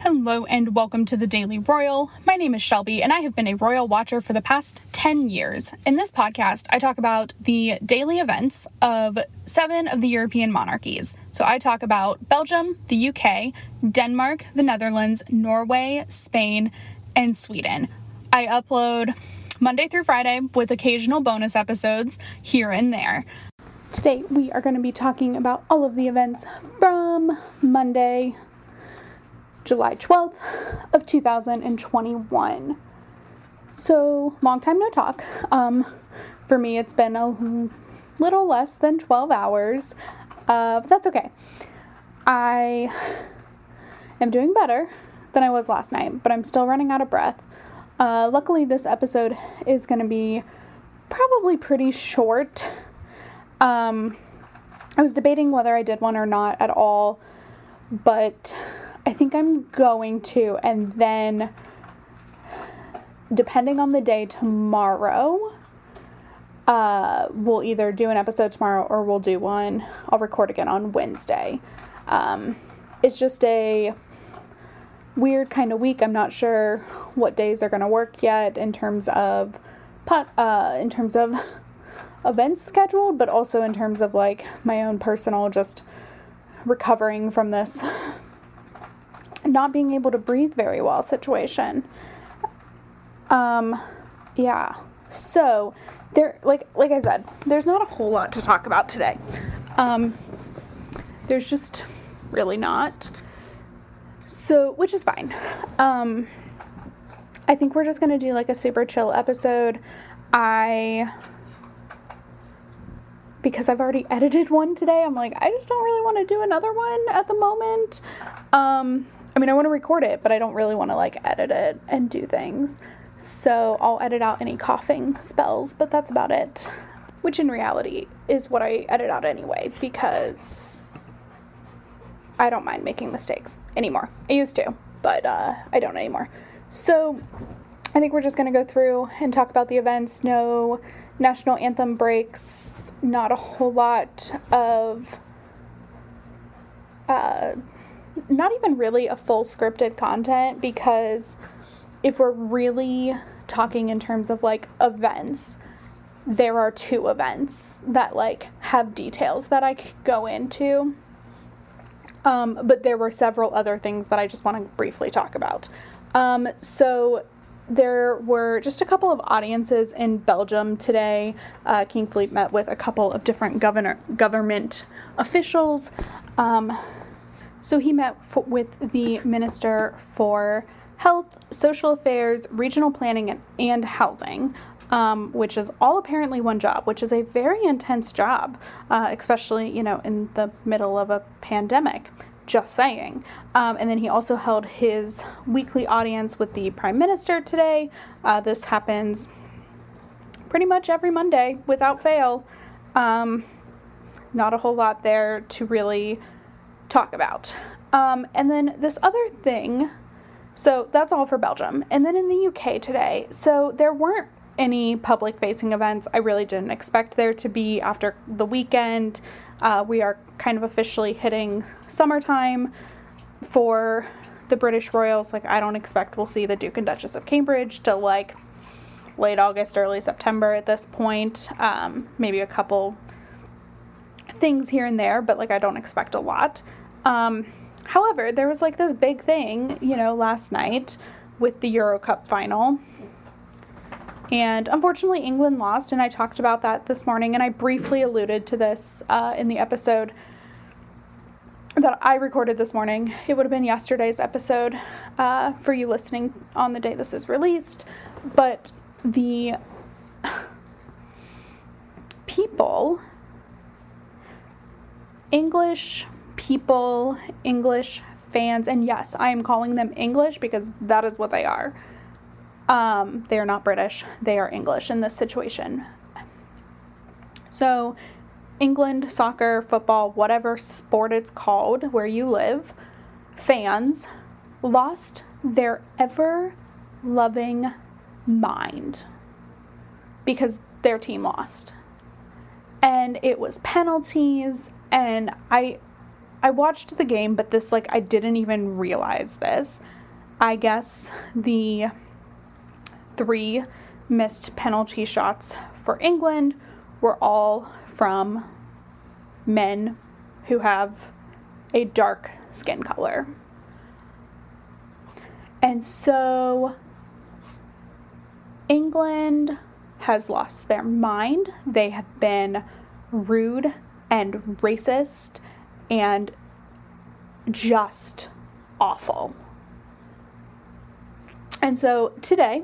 Hello and welcome to the Daily Royal. My name is Shelby and I have been a royal watcher for the past 10 years. In this podcast, I talk about the daily events of 7 of the European monarchies. So I talk about Belgium, the UK, Denmark, the Netherlands, Norway, Spain, and Sweden. I upload Monday through Friday with occasional bonus episodes here and there. Today we are going to be talking about all of the events from Monday, July 12th of 2021. So, long time no talk. For me, it's been a little less than 12 hours, but that's okay. I am doing better than I was last night, but I'm still running out of breath. Luckily, this episode is going to be probably pretty short. I was debating whether I did one or not at all, but I think I'm going to, and then depending on the day tomorrow, we'll either do an episode tomorrow or we'll do one. I'll record again on Wednesday. It's just a weird kind of week. I'm not sure what days are going to work yet in terms of events scheduled, but also in terms of like my own personal just recovering from this not being able to breathe very well situation. So there, like I said, there's not a whole lot to talk about today. There's just really not. So, which is fine. I think we're just going to do like a super chill episode. Because I've already edited one today, I'm like, I just don't really want to do another one at the moment. I want to record it, but I don't really want to like edit it and do things. So I'll edit out any coughing spells, but that's about it. Which in reality is what I edit out anyway, because I don't mind making mistakes anymore. I used to, but I don't anymore. So I think we're just going to go through and talk about the events. No national anthem breaks, not a whole lot of not even really a full scripted content, because if we're really talking in terms of like events, there are 2 events that like have details that I could go into. But there were several other things that I just want to briefly talk about. So there were just a couple of audiences in Belgium today. King Philippe met with a couple of different government officials. So he met with the Minister for Health, Social Affairs, Regional Planning, and Housing, which is all apparently one job, which is a very intense job, especially, in the middle of a pandemic. Just saying. And then he also held his weekly audience with the Prime Minister today. This happens pretty much every Monday without fail. Not a whole lot there to really talk about. And then this other thing, so that's all for Belgium. And then in the UK today, so there weren't any public facing events. I really didn't expect there to be after the weekend. We are kind of officially hitting summertime for the British royals. Like, I don't expect we'll see the Duke and Duchess of Cambridge till like late August, early September at this point. Maybe a couple things here and there, but like I don't expect a lot. However, there was like this big thing, last night with the Euro Cup final. And unfortunately, England lost, and I talked about that this morning, and I briefly alluded to this in the episode that I recorded this morning. It would have been yesterday's episode for you listening on the day this is released. But the people, English people, English fans, and yes, I am calling them English because that is what they are. They are not British. They are English in this situation. So England, soccer, football, whatever sport it's called where you live, fans lost their ever-loving mind because their team lost. And it was penalties, and I watched the game, but I didn't even realize this. I guess the 3 missed penalty shots for England were all from men who have a dark skin color. And so England has lost their mind. They have been rude and racist and just awful. And so today,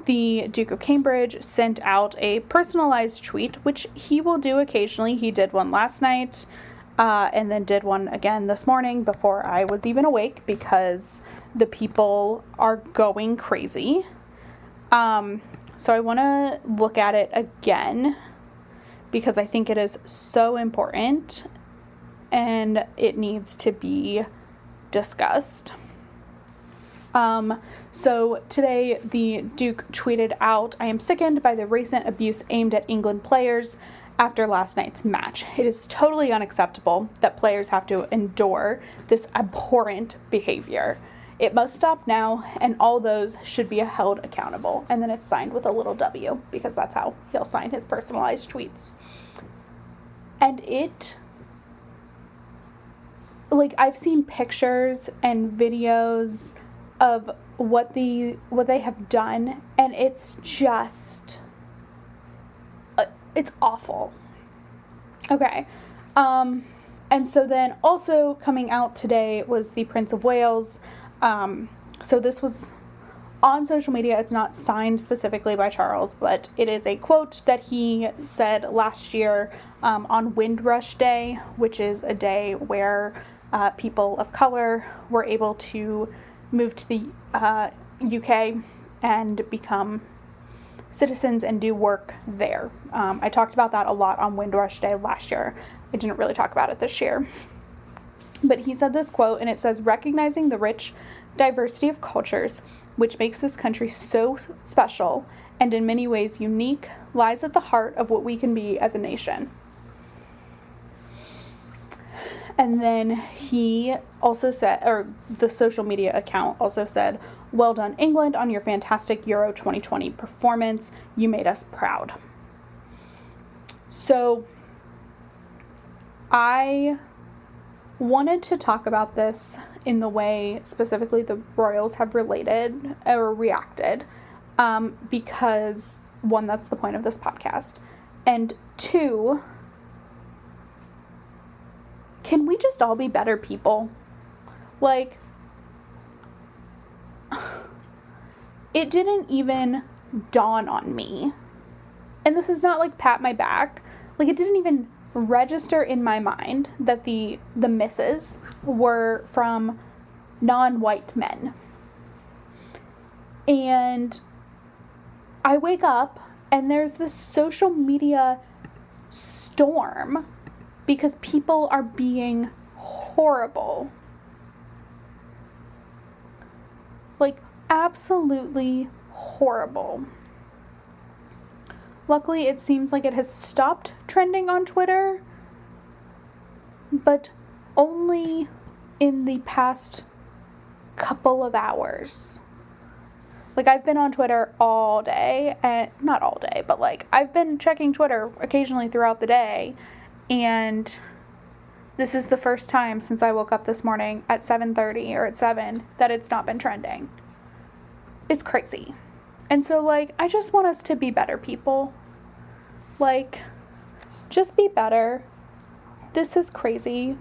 the Duke of Cambridge sent out a personalized tweet, which he will do occasionally. He did one last night, and then did one again this morning before I was even awake, because the people are going crazy. So I want to look at it again because I think it is so important and it needs to be discussed. So today the Duke tweeted out, "I am sickened by the recent abuse aimed at England players after last night's match. It is totally unacceptable that players have to endure this abhorrent behavior. It must stop now, and all those should be held accountable." And then it's signed with a little W, because that's how he'll sign his personalized tweets. And I've seen pictures and videos of what they have done, and it's just, it's awful. Okay. And so then also coming out today was the Prince of Wales. So this was on social media. It's not signed specifically by Charles, but it is a quote that he said last year on Windrush Day, which is a day where people of color were able to move to the UK and become citizens and do work there. I talked about that a lot on Windrush Day last year. I didn't really talk about it this year. But he said this quote, and it says, "Recognizing the rich diversity of cultures, which makes this country so special and in many ways unique, lies at the heart of what we can be as a nation." And then he also said, or the social media account also said, "Well done, England, on your fantastic Euro 2020 performance. You made us proud." So I wanted to talk about this in the way specifically the Royals have related or reacted, because 1, that's the point of this podcast, and 2, can we just all be better people? It didn't even dawn on me, and this is not pat my back, it didn't even register in my mind that the misses were from non-white men. And I wake up and there's this social media storm because people are being horrible. Absolutely horrible. Luckily, it seems like it has stopped trending on Twitter, but only in the past couple of hours. I've been on Twitter all day, and not all day, but I've been checking Twitter occasionally throughout the day, and this is the first time since I woke up this morning at 7:30 or at 7 that it's not been trending. It's crazy. And so, I just want us to be better people. Just be better. This is crazy.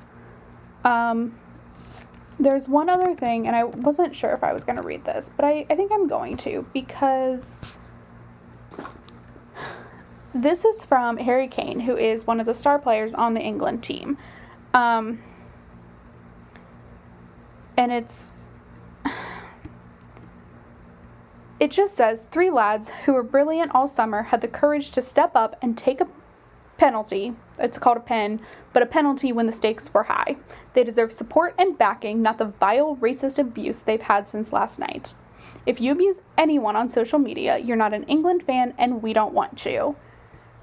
There's one other thing, and I wasn't sure if I was going to read this, but I think I'm going to, because this is from Harry Kane, who is one of the star players on the England team. And it just says, 3 lads who were brilliant all summer had the courage to step up and take a penalty. It's called a pen, but a penalty when the stakes were high. They deserve support and backing, not the vile racist abuse they've had since last night. If you abuse anyone on social media, you're not an England fan and we don't want you.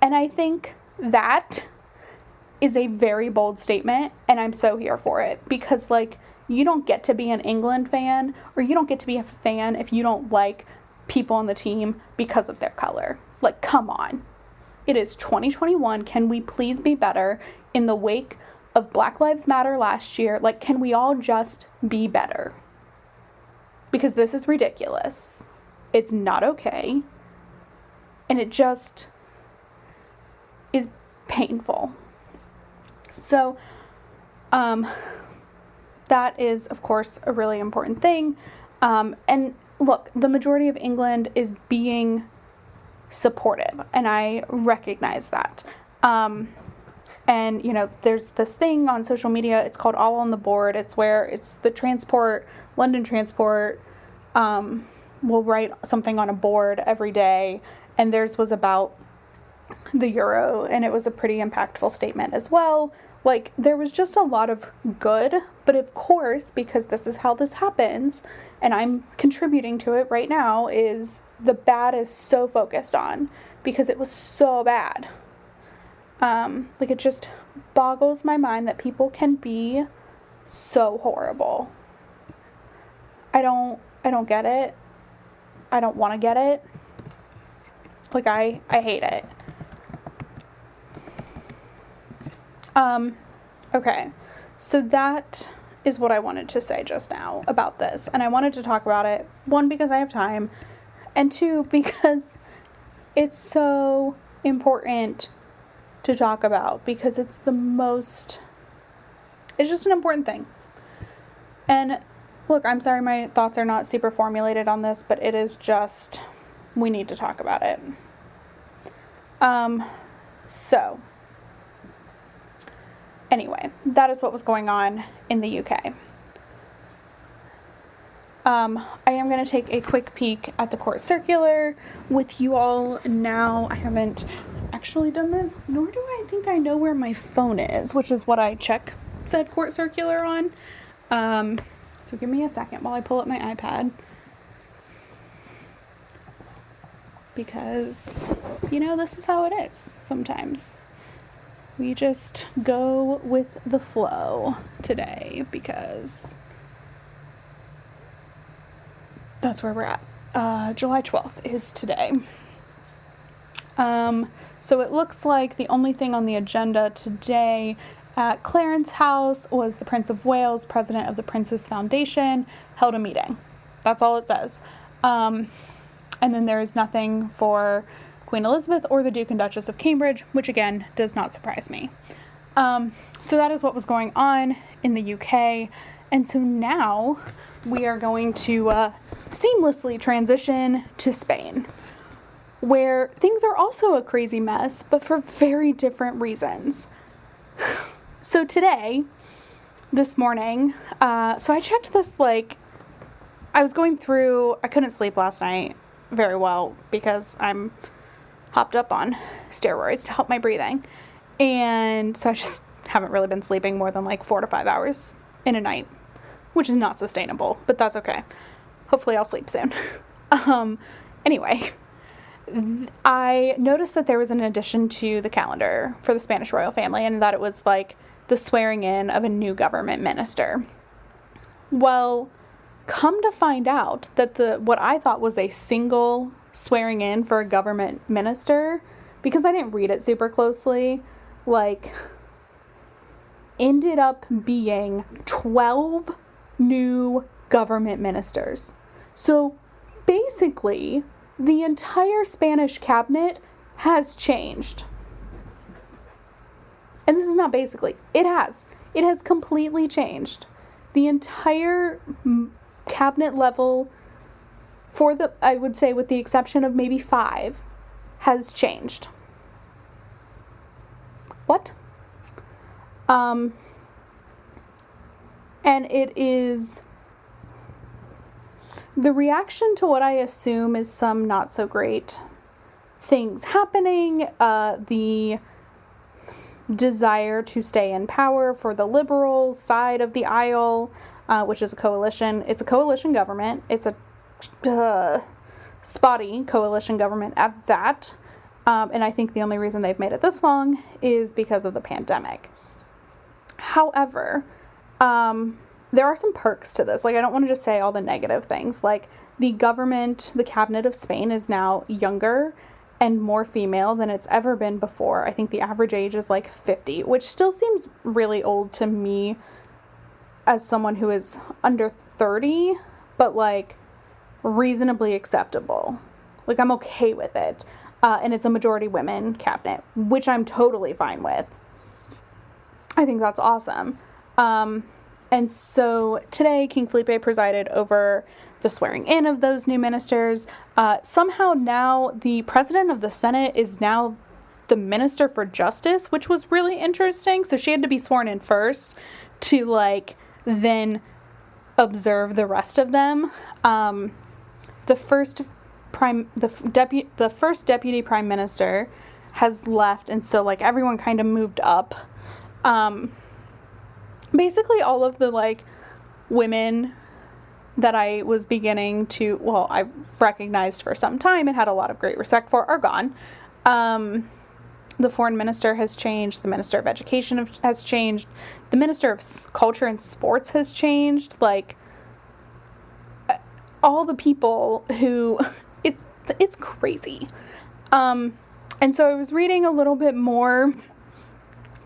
And I think that is a very bold statement, and I'm so here for it, because You don't get to be an England fan, or you don't get to be a fan if you don't like people on the team because of their color. Like, come on. It is 2021. Can we please be better in the wake of Black Lives Matter last year? Like, can we all just be better? Because this is ridiculous. It's not okay. And it just is painful. So, that is, of course, a really important thing. And look, the majority of England is being supportive, and I recognize that. And, you know, there's this thing on social media, it's called All on the Board. It's where it's the transport, London Transport, will write something on a board every day, and theirs was about the euro, and it was a pretty impactful statement as well. Like, there was just a lot of good, but of course, because this is how this happens, and I'm contributing to it right now, is the bad is so focused on, because it was so bad. Like, it just boggles my mind that people can be so horrible. I don't get it. I don't want to get it. Like, I hate it. Okay, so that is what I wanted to say just now about this, and I wanted to talk about it, one, because I have time, and two, because it's so important to talk about, because it's just an important thing. And look, I'm sorry my thoughts are not super formulated on this, but it is just, we need to talk about it. So anyway, that is what was going on in the UK. I am going to take a quick peek at the court circular with you all now. I haven't actually done this, nor do I think I know where my phone is, which is what I check said court circular on. So give me a second while I pull up my iPad. Because, you know, this is how it is sometimes. We just go with the flow today because that's where we're at. July 12th is today. So it looks like the only thing on the agenda today at Clarence House was the Prince of Wales, president of the Prince's Foundation, held a meeting. That's all it says. And then there is nothing for Queen Elizabeth or the Duke and Duchess of Cambridge, which again does not surprise me. So that is what was going on in the UK. And so now we are going to seamlessly transition to Spain, where things are also a crazy mess, but for very different reasons. So today, this morning, so I checked this, like, I was going through, I couldn't sleep last night very well because I'm hopped up on steroids to help my breathing. And so I just haven't really been sleeping more than like 4 to 5 hours in a night, which is not sustainable, but that's okay. Hopefully I'll sleep soon. Anyway, I noticed that there was an addition to the calendar for the Spanish royal family, and that it was like the swearing in of a new government minister. Well, come to find out that what I thought was a single swearing in for a government minister, because I didn't read it super closely, like, ended up being 12 new government ministers. So basically, the entire Spanish cabinet has changed. And this is not basically, it has completely changed. The entire cabinet level, I would say with the exception of maybe 5, has changed. What? And it is the reaction to what I assume is some not so great things happening, the desire to stay in power for the liberal side of the aisle, which is a coalition. It's a coalition government. It's a spotty coalition government at that. And I think the only reason they've made it this long is because of the pandemic. However, there are some perks to this. Like, I don't want to just say all the negative things. Like, the cabinet of Spain is now younger and more female than it's ever been before. I think the average age is like 50, which still seems really old to me as someone who is under 30, but like reasonably acceptable. Like, I'm okay with it. And it's a majority women cabinet, which I'm totally fine with. I think that's awesome. And so today, King Felipe presided over the swearing in of those new ministers. Somehow now the president of the Senate is now the Minister for Justice, which was really interesting. So she had to be sworn in first to like then observe the rest of them. The first deputy prime minister has left, and so like everyone kind of moved up. Basically all of the like women that I was beginning to, well, I recognized for some time and had a lot of great respect for, are gone. The foreign minister has changed. The minister of education has changed. The minister of culture and sports has changed. Like, all the people who, it's crazy. And so I was reading a little bit more.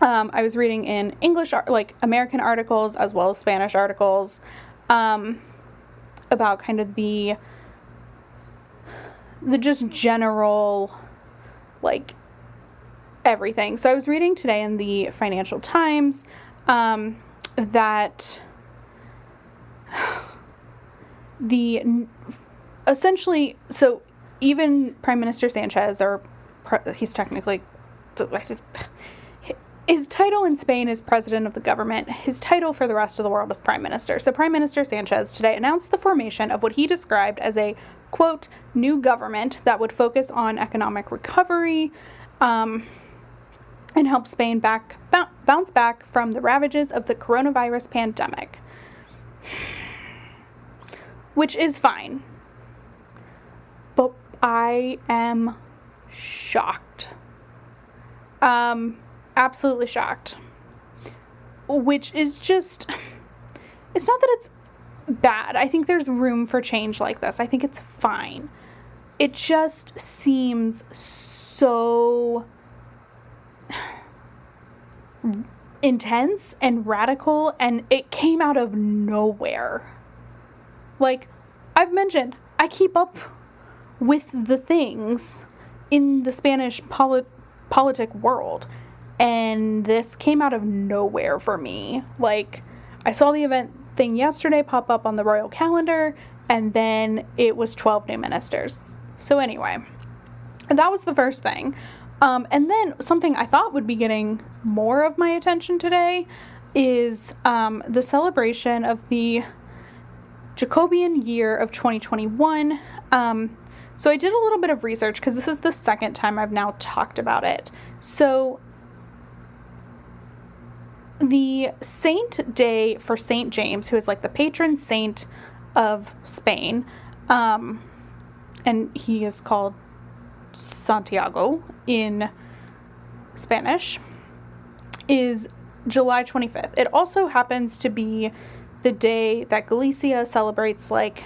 I was reading in English, like American articles as well as Spanish articles, about kind of the just general, like, everything. So I was reading today in the Financial Times, that essentially, so even Prime Minister Sanchez, he's technically, his title in Spain is President of the Government. His title for the rest of the world is Prime Minister. So Prime Minister Sanchez today announced the formation of what he described as a, quote, new government that would focus on economic recovery, and help Spain bounce back from the ravages of the coronavirus pandemic. Which is fine. But I am shocked. Absolutely shocked. Which is just, it's not that it's bad. I think there's room for change like this. I think it's fine. It just seems so intense and radical, and it came out of nowhere. Like, I've mentioned, I keep up with the things in the Spanish politic world, and this came out of nowhere for me. Like, I saw the event thing yesterday pop up on the royal calendar, and then it was 12 new ministers. So anyway, that was the first thing. And then something I thought would be getting more of my attention today is the celebration of the Jacobean year of 2021. So I did a little bit of research because this is the second time I've now talked about it. So the saint day for St. James, who is like the patron saint of Spain, and he is called Santiago in Spanish, is July 25th. It also happens to be the day that Galicia celebrates like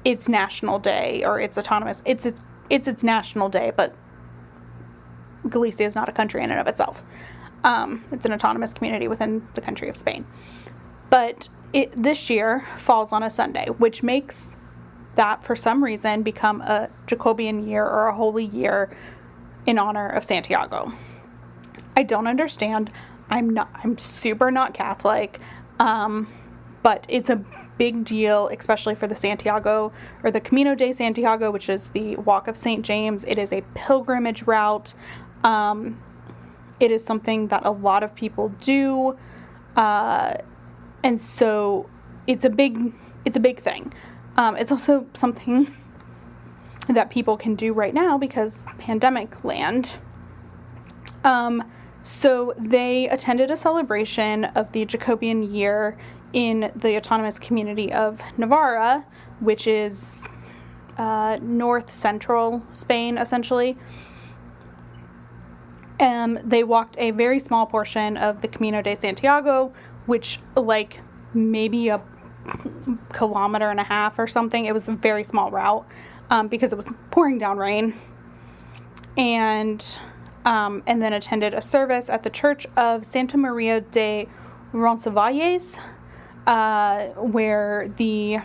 its national day, or its autonomous, it's its national day, but Galicia is not a country in and of itself. It's an autonomous community within the country of Spain. But it this year falls on a Sunday, which makes that for some reason become a Jacobean year or a holy year in honor of Santiago. I don't understand. I'm super not Catholic. But it's a big deal, especially for the Santiago, or the Camino de Santiago, which is the Walk of St. James. It is a pilgrimage route. It is something that a lot of people do. And so it's a big thing. It's also something that people can do right now because pandemic land. So they attended a celebration of the Jacobean year in the autonomous community of Navarra, which is north central Spain, essentially. They walked a very small portion of the Camino de Santiago, which like maybe a kilometer and a half or something. It was a very small route because it was pouring down rain. And then attended a service at the Church of Santa Maria de Roncesvalles, where the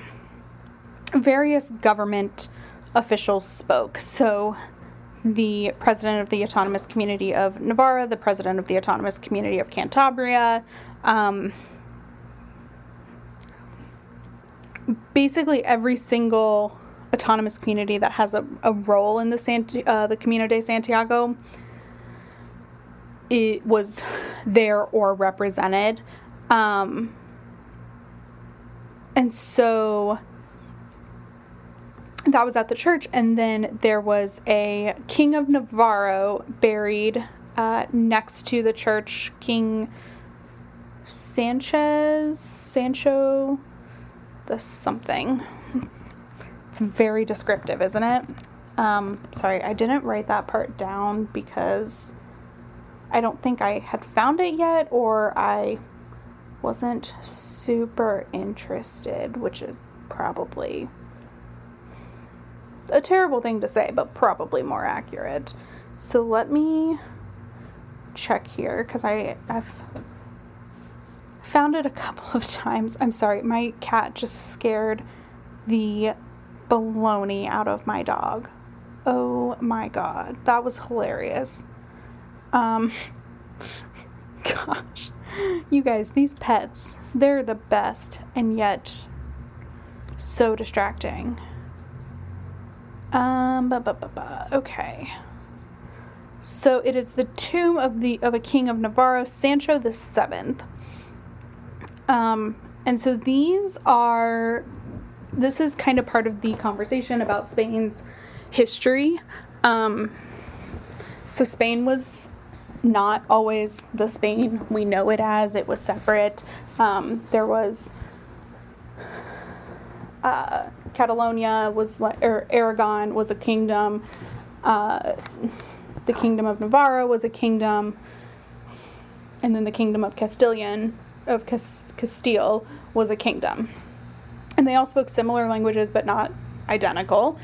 various government officials spoke. So the president of the Autonomous Community of Navarra, the president of the Autonomous Community of Cantabria, basically every single autonomous community that has a role in the Camino de Santiago, it was there or represented. And so that was at the church. And then there was a King of Navarro buried next to the church, King Sancho, the something. It's very descriptive, isn't it? Sorry, I didn't write that part down because I don't think I had found it yet, or I wasn't super interested, which is probably a terrible thing to say, but probably more accurate. So let me check here, because I've found it a couple of times. I'm sorry, my cat just scared the baloney out of my dog. Oh my god, that was hilarious. Gosh, you guys, these pets, they're the best, and yet so distracting. Okay. So it is the tomb of a king of Navarro, Sancho the Seventh. And so this is kind of part of the conversation about Spain's history. So Spain was not always the Spain we know it as. It was separate. There was Catalonia or Aragon was a kingdom. The Kingdom of Navarra was a kingdom. And then the Kingdom of Castile was a kingdom. And they all spoke similar languages, but not identical,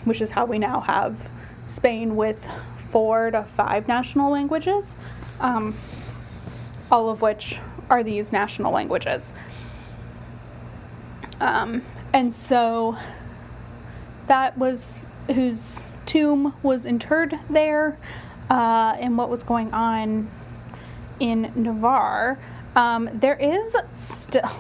which is how we now have Spain with 4 to 5 national languages, all of which are these national languages. And so that was whose tomb was interred there, and what was going on in Navarre. There is still,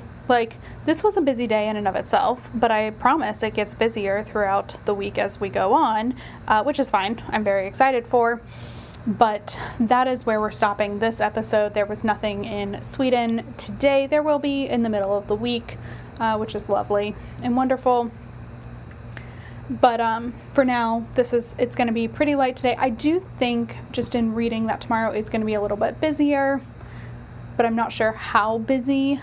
this was a busy day in and of itself, but I promise it gets busier throughout the week as we go on, which is fine. I'm very excited for. But that is where we're stopping this episode. There was nothing in Sweden today. There will be in the middle of the week, which is lovely and wonderful. But for now, it's going to be pretty light today. I do think, just in reading, that tomorrow is going to be a little bit busier, but I'm not sure how busy,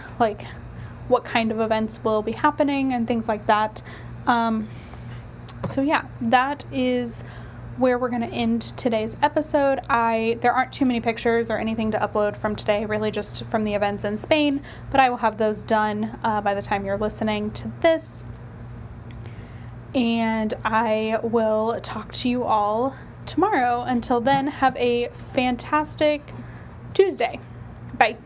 what kind of events will be happening and things like that. So yeah, that is where we're going to end today's episode. There aren't too many pictures or anything to upload from today, really just from the events in Spain, but I will have those done by the time you're listening to this. And I will talk to you all tomorrow. Until then, have a fantastic Tuesday. Bye.